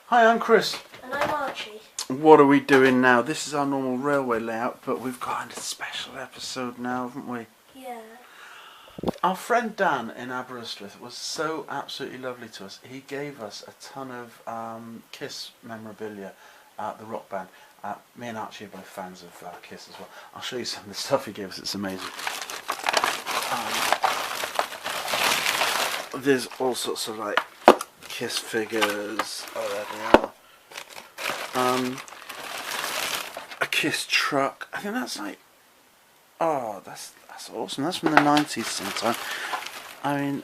Hi, I'm Chris. And I'm Archie. What are we doing now? This is our normal railway layout, but we've got a special episode now, haven't we? Yeah. Our friend Dan in Aberystwyth was so absolutely lovely to us. He gave us a ton of Kiss memorabilia, the rock band. Me and Archie are both fans of Kiss as well. I'll show you some of the stuff he gave us, it's amazing. There's all sorts of like Kiss figures. Oh, there they are. A Kiss truck. I think that's like, oh, that's awesome. That's from the 90s sometime. I mean,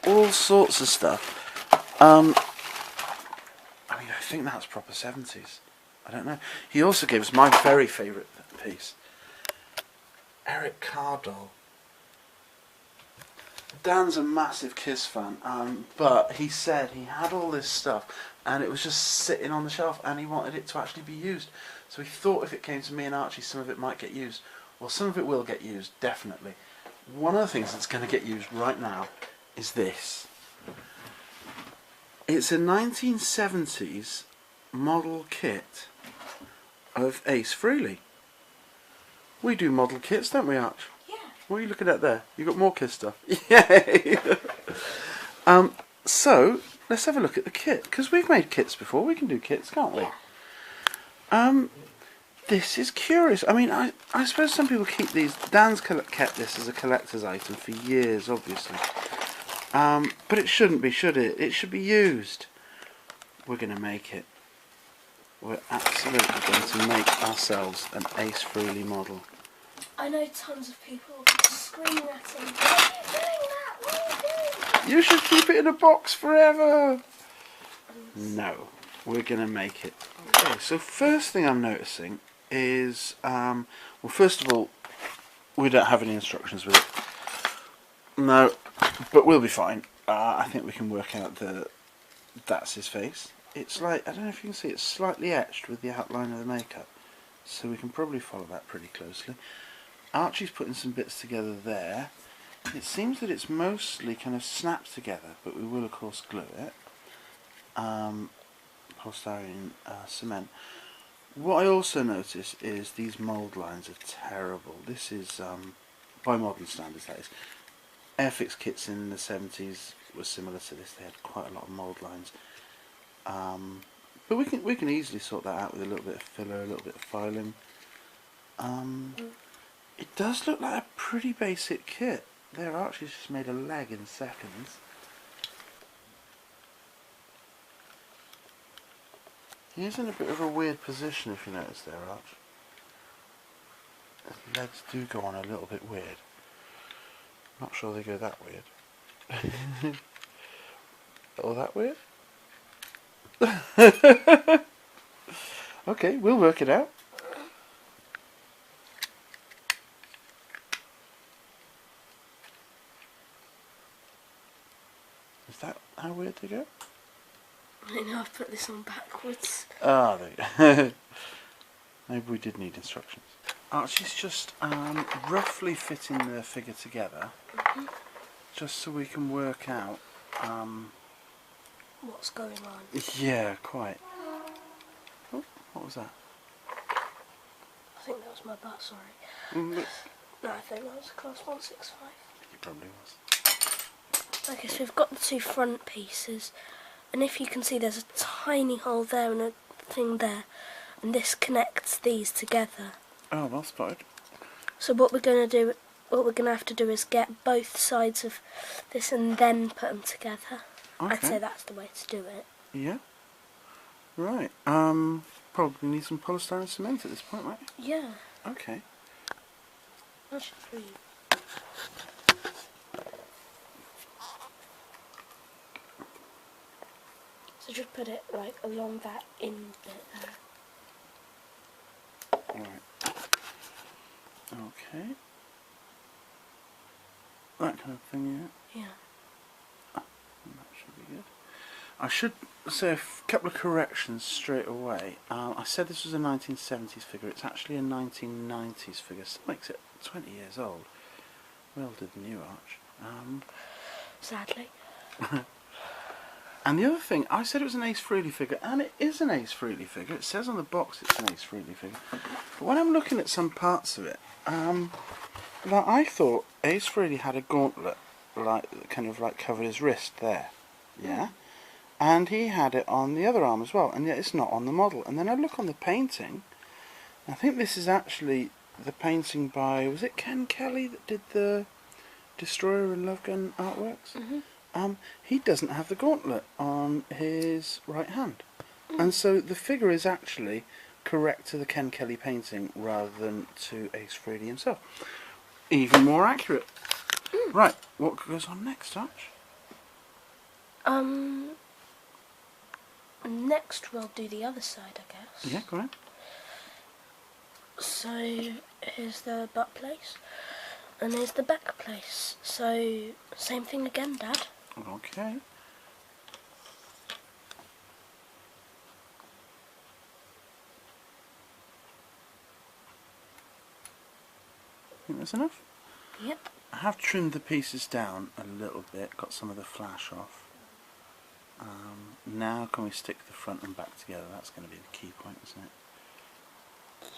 all sorts of stuff. I mean, I think that's proper 70s. I don't know. He also gave us my very favourite piece. Eric Carr doll. Dan's a massive Kiss fan, but he said he had all this stuff and it was just sitting on the shelf and he wanted it to actually be used. So he thought if it came to me and Archie, some of it might get used. Well, some of it will get used, definitely. One of the things that's going to get used right now is this. It's a 1970s model kit of Ace Frehley. We do model kits, don't we, Arch? Yeah. What are you looking at there? You got more Kiss stuff. Yay! So let's have a look at the kit, because we've made kits before. We can do kits, can't we? Yeah. This is curious. I mean, I suppose some people keep these. Dan's kept this as a collector's item for years, obviously. But it shouldn't be, should it? It should be used. We're going to make it. We're absolutely going to make ourselves an Ace Frehley model. I know tons of people screaming at him. Why are you doing that? Why are you doing that? You should keep it in a box forever. No, we're going to make it. Okay, so first thing I'm noticing is, well, first of all, we don't have any instructions with it. No, but we'll be fine. I think we can work out that's his face. It's like, I don't know if you can see, it's slightly etched with the outline of the makeup. So we can probably follow that pretty closely. Archie's putting some bits together there. It seems that it's mostly kind of snapped together, but we will of course glue it. Polystyrene cement. What I also notice is these mould lines are terrible. This is, by modern standards that is. Airfix kits in the 70s were similar to this. They had quite a lot of mould lines. But we can easily sort that out with a little bit of filler, a little bit of filing. It does look like a pretty basic kit. There, Archie's just made a leg in seconds. He's in a bit of a weird position, if you notice there, Arch. His legs do go on a little bit weird. Not sure they go that weird. Or that weird? Okay, we'll work it out. Is that how weird they go? I know, I've put this on backwards. Ah, there you go. Maybe we did need instructions. Archie's just roughly fitting the figure together, just so we can work out What's going on? yeah, quite. Oh, what was that? I think that was my butt, sorry. No, I think that was a class 165. It probably was. Okay, so we've got the two front pieces, and if you can see there's a tiny hole there and a thing there, and this connects these together. Oh, well spotted. So what we're going to have to do is get both sides of this and then put them together. Okay. I'd say that's the way to do it. Yeah. Right. Probably need some polystyrene cement at this point, right? Yeah. Okay. I should read. So just put it like along that in bit there. Right. Okay. That kind of thing, yeah. Yeah. That should be good. I should say a couple of corrections straight away. I said this was a 1970s figure. It's actually a 1990s figure. So that makes it 20 years old. Well did the new Arch. Sadly. And the other thing, I said it was an Ace Frehley figure, and it is an Ace Frehley figure. It says on the box it's an Ace Frehley figure. But when I'm looking at some parts of it, like I thought Ace Frehley had a gauntlet, like kind of like covered his wrist there, yeah, and he had it on the other arm as well, and yet it's not on the model. And then I look on the painting. I think this is actually the painting by, was it Ken Kelly that did the Destroyer and Love Gun artworks? He doesn't have the gauntlet on his right hand, and so the figure is actually correct to the Ken Kelly painting rather than to Ace Frehley himself. Even more accurate. Right, what goes on next, Arch? Next we'll do the other side, I guess. Yeah, go on. So here's the butt place, and here's the back place. So same thing again, Dad. Okay. Think that's enough? Yep. I have trimmed the pieces down a little bit, got some of the flash off. Now can we stick the front and back together? That's going to be the key point, isn't it?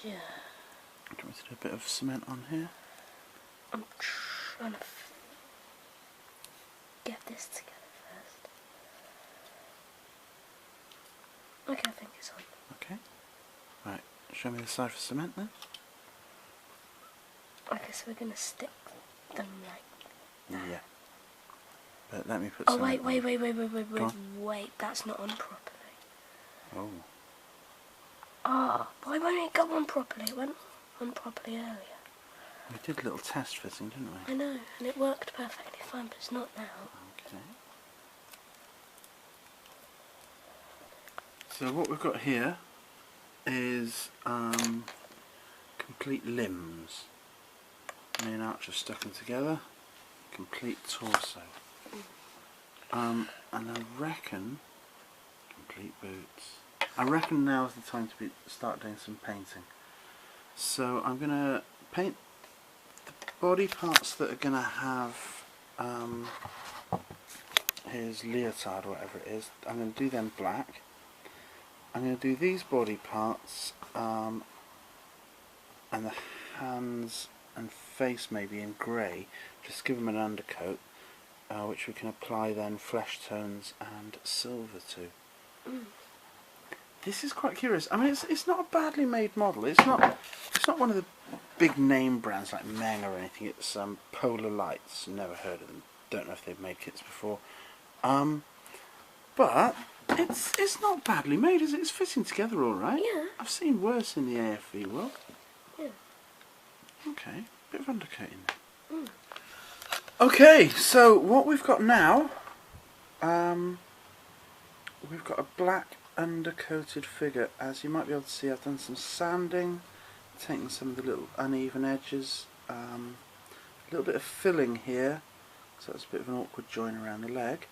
Yeah. Do you want me to do a bit of cement on here? I'm trying to get this together first. Okay, I think it's on. Okay. Right, show me the side for cement then. Okay, so we're going to stick them like that. Yeah. But let me put Oh, cement wait, that's not on properly. Oh. Oh, why won't it go on properly? It went on properly earlier. We did a little test fitting, didn't we? I know, and it worked perfectly fine, but it's not now. Okay. So what we've got here is complete limbs. Me and Arch have stuck them together. Complete torso. And I reckon complete boots. I reckon now is the time to start doing some painting. So I'm going to paint the body parts that are going to have his leotard or whatever it is. I'm going to do them black. I'm going to do these body parts and the hands and face maybe in grey. Just give them an undercoat, which we can apply then flesh tones and silver to. This is quite curious. I mean, it's not a badly made model. It's not one of the big name brands like Meng or anything. It's Polar Lights. Never heard of them. Don't know if they've made kits before. But it's not badly made, is it? It's fitting together all right. Yeah. I've seen worse in the AFV world. Yeah. Okay, bit of undercoating there. Okay, so what we've got now, we've got a black undercoated figure. As you might be able to see, I've done some sanding, taken some of the little uneven edges, a little bit of filling here, so that's a bit of an awkward join around the leg.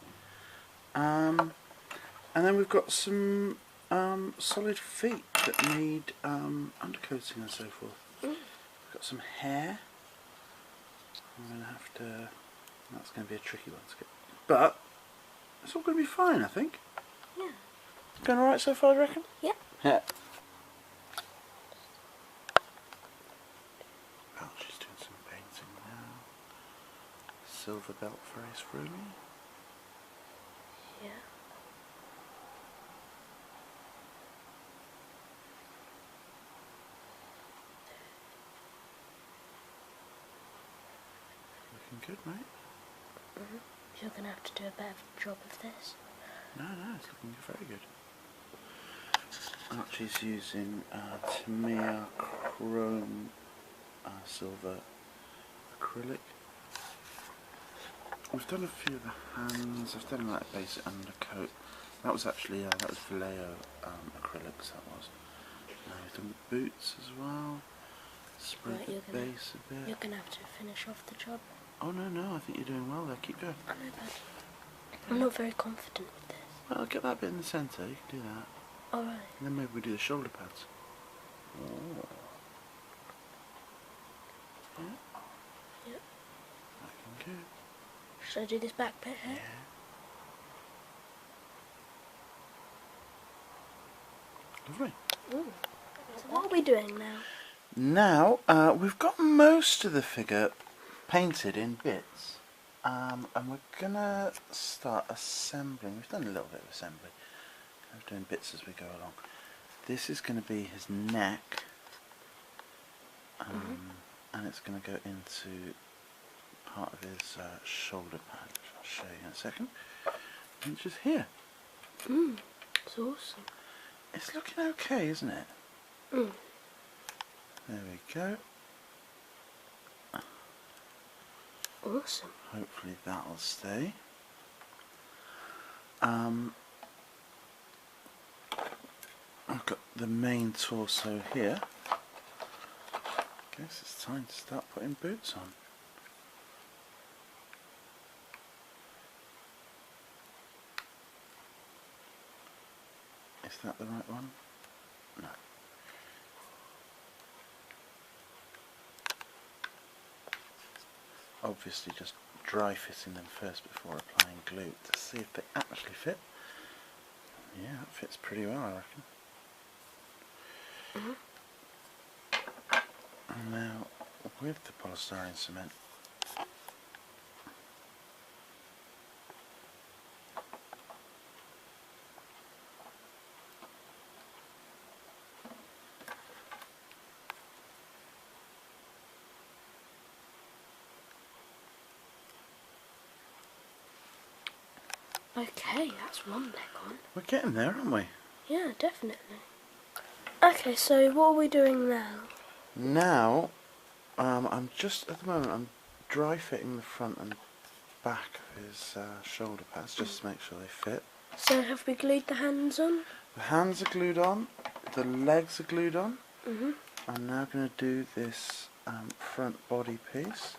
And then we've got some solid feet that need undercoating and so forth. We've got some hair. I'm going to have to... That's going to be a tricky one to get. But it's all going to be fine, I think. Yeah. Going alright so far, I reckon? Yeah. Yeah. Well, she's doing some painting now. Silver belt for Ace Frehley. Yeah. Looking good, mate. You're going to have to do a better job of this. No, it's looking very good. Archie's using Tamiya Chrome Silver Acrylic. We've done a few of the hands. I've done like a basic undercoat. That was actually that was Vallejo acrylics. That was. We've done the boots as well. Spread the base a bit. You're going to have to finish off the job. Oh no, I think you're doing well there. Keep going. I know, Dad. I'm not very confident with this. Well, get that bit in the centre. You can do that. Alright. And then maybe we do the shoulder pads. Oh. Yeah. Yep. Looking good. Should I do this back bit here? Yeah. Lovely. Ooh. So what are we doing now? Now, we've got most of the figure painted in bits, and we're going to start assembling. We've done a little bit of assembly. We're doing bits as we go along. This is going to be his neck, and it's going to go into part of his shoulder pad, which I'll show you in a second, which is here. It's awesome. It's looking okay, isn't it? There we go. Awesome. Hopefully that'll stay. I've got the main torso here. Guess it's time to start putting boots on. Is that the right one? No. Obviously just dry fitting them first before applying glue to see if they actually fit. Yeah, that fits pretty well, I reckon. And now with the polystyrene cement, Okay, that's one leg on. we're getting there, aren't we? Yeah, definitely. Okay, so what are we doing now? Now, I'm just, at the moment, I'm dry fitting the front and back of his shoulder pads just to make sure they fit. So have we glued the hands on? The hands are glued on, the legs are glued on. I'm now going to do this front body piece.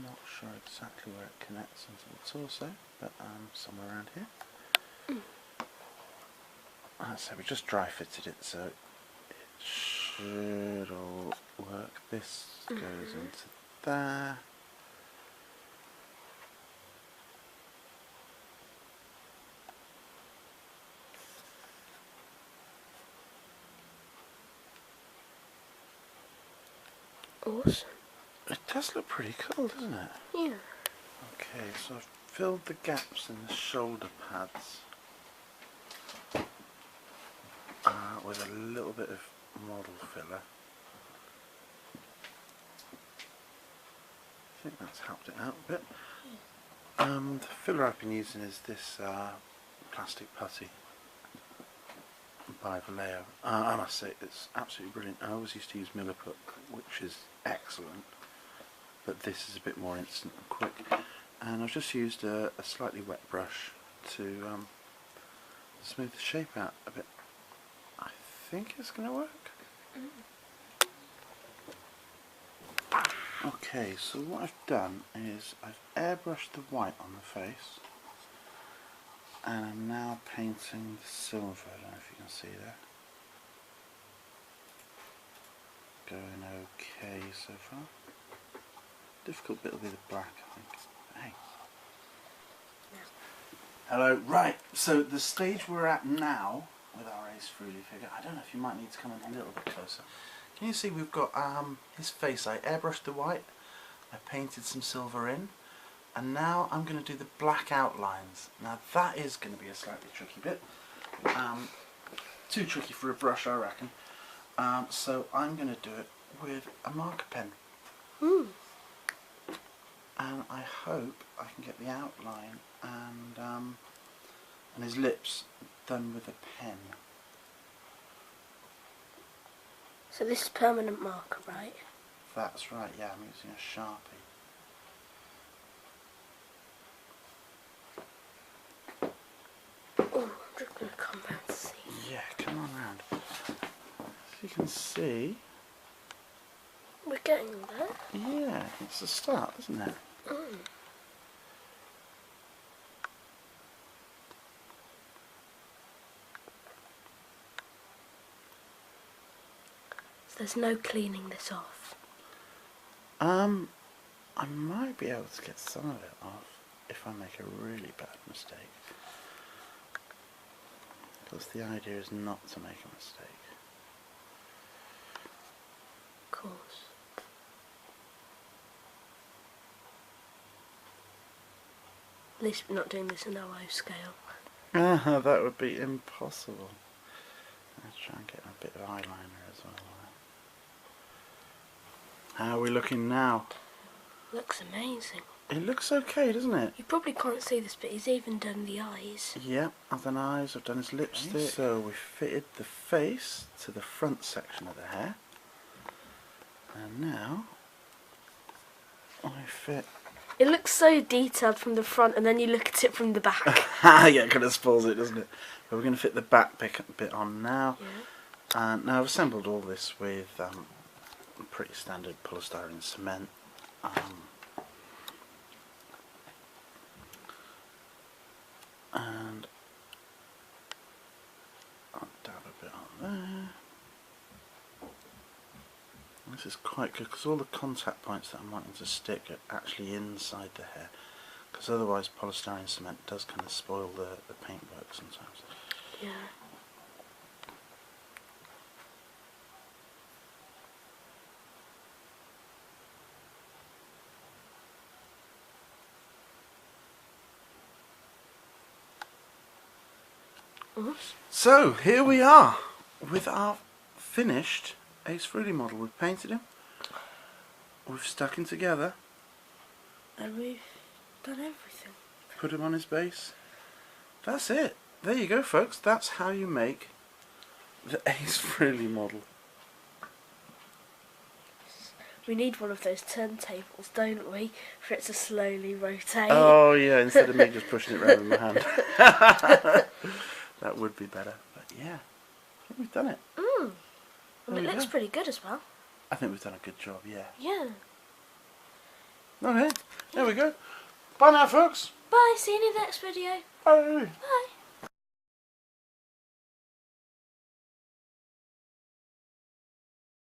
Not sure exactly where it connects onto the torso, but somewhere around here. So we just dry fitted it, so it should all work. This goes into there. Awesome. It does look pretty cool, doesn't it? Yeah. Okay, so I've filled the gaps in the shoulder pads with a little bit of model filler. I think that's helped it out a bit. The filler I've been using is this plastic putty by Vallejo. I must say it's absolutely brilliant. I always used to use Milliput, which is excellent, but this is a bit more instant and quick. And I've just used a slightly wet brush to smooth the shape out a bit. I think it's going to work. Okay, so what I've done is I've airbrushed the white on the face, and I'm now painting the silver. I don't know if you can see there. Going okay so far. Difficult bit will be the black, I think. Hey. Hello. Right, so the stage we're at now with our Ace Frehley figure, I don't know if you might need to come in a little bit closer. Can you see we've got his face? I airbrushed the white, I painted some silver in, and now I'm going to do the black outlines. Now that is going to be a slightly tricky bit. Too tricky for a brush, I reckon. So I'm going to do it with a marker pen. And I hope I can get the outline and his lips done with a pen. So this is permanent marker, right? That's right, yeah, I'm using a Sharpie. Oh, I'm just going to come round to see. Yeah, come on round. As you can see, We're getting there. yeah, it's a start, isn't it? So there's no cleaning this off. I might be able to get some of it off if I make a really bad mistake. Because the idea is not to make a mistake. Of course. At least we're not doing this in OO scale. That would be impossible. Let's try and get a bit of eyeliner as well. How are we looking now? Looks amazing. It looks okay, doesn't it? You probably can't see this, but he's even done the eyes. Yep, I've done eyes, I've done his lipstick. So we've fitted the face to the front section of the hair. And now I fit... It looks so detailed from the front, and then you look at it from the back. Yeah, it kind of spoils it, doesn't it? But we're going to fit the back bit on now. Yeah. And now I've assembled all this with pretty standard polystyrene cement. And I'll dab a bit on there. This is quite good because all the contact points that I'm wanting to stick are actually inside the hair, because otherwise polystyrene cement does kind of spoil the paintwork sometimes. Yeah. So here we are with our finished Ace Frehley model. We've painted him, we've stuck him together, And we've done everything. put him on his base. That's it. There you go, folks. That's how you make the Ace Frehley model. We need one of those turntables, don't we, for it to slowly rotate. Oh yeah, instead of me just pushing it around with my hand. That would be better. But yeah, I think we've done it. And it looks pretty good as well. I think we've done a good job, yeah. Yeah. Okay, there we go. Bye now, folks. Bye, see you in the next video. Bye. Bye.